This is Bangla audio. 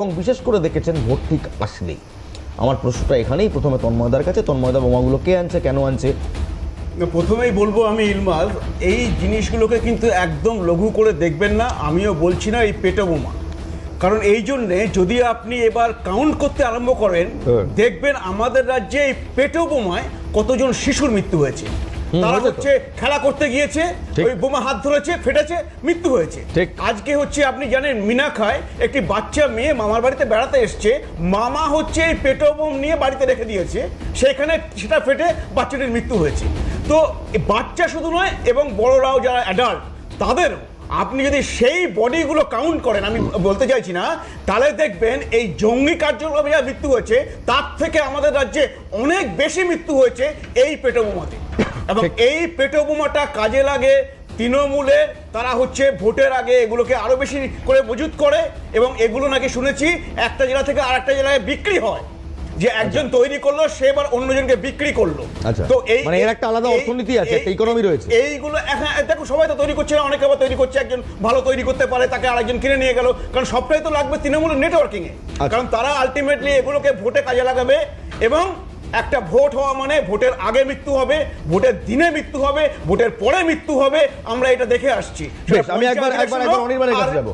এবং বিশেষ করে দেখেছেন ভোট ঠিক আসলেই। আমার প্রশ্নটা এখানেই প্রথমে তন্ময়দার কাছে, তন্ময়দা বোমাগুলো কে আনছে, কেন আনছে? প্রথমেই বলবো আমি ইলমাজ, এই জিনিসগুলোকে কিন্তু একদম লঘু করে দেখবেন না। আমিও বলছি না এই পেটো বোমা, কারণ এই জন্যে যদি আপনি এবার কাউন্ট করতে আরম্ভ করেন দেখবেন আমাদের রাজ্যে এই পেটো বোমায় কতজন শিশুর মৃত্যু হয়েছে। তারা হচ্ছে খেলা করতে গিয়েছে, ওই বোমা হাত ধরেছে, ফেটেছে, মৃত্যু হয়েছে। আজকে হচ্ছে আপনি জানেন মিনাখায় একটি বাচ্চা মেয়ে মামার বাড়িতে বেড়াতে এসছে, মামা হচ্ছে এই পেটো বোম নিয়ে বাড়িতে রেখে দিয়েছে, সেখানে সেটা ফেটে বাচ্চাটির মৃত্যু হয়েছে। তো বাচ্চা শুধু নয় এবং বড়রাও যারা অ্যাডাল্ট তাদেরও আপনি যদি সেই বডিগুলো কাউন্ট করেন, আমি বলতে চাইছি না, তাহলে দেখবেন এই জঙ্গি কার্যকলাপে যা মৃত্যু হয়েছে তার থেকে আমাদের রাজ্যে অনেক বেশি মৃত্যু হয়েছে এই পেটো বোমাতে। এবং এই পেটো বোমাটা কাজে লাগে তৃণমূলে, তারা হচ্ছে ভোটের আগে এগুলোকে আরো বেশি করে মজুত করে এবং এগুলো নাকি শুনেছি একটা জেলা থেকে আরেকটা জেলায় বিক্রি হয়, যে একজন তৈরি করলো সে এবার অন্যজনকে বিক্রি করলো। তো এই মানে এর একটা আলাদা অর্থনীতি আছে, একটা ইকোনমি রয়েছে। এইগুলো দেখো সবাই তো তৈরি করছে না, অনেকে আবার তৈরি করছে, একজন ভালো তৈরি করতে পারে তাকে আরেকজন কিনে নিয়ে গেল, কারণ সবটাই তো লাগবে তৃণমূলের নেটওয়ার্কিং এ। কারণ তারা আলটিমেটলি এগুলোকে ভোটে কাজে লাগাবে এবং একটা ভোট হওয়া মানে ভোটের আগে মৃত্যু হবে, ভোটের দিনে মৃত্যু হবে, ভোটের পরে মৃত্যু হবে, আমরা এটা দেখে আসছি। আমি একবার অনির্বাণের কাছে যাবো।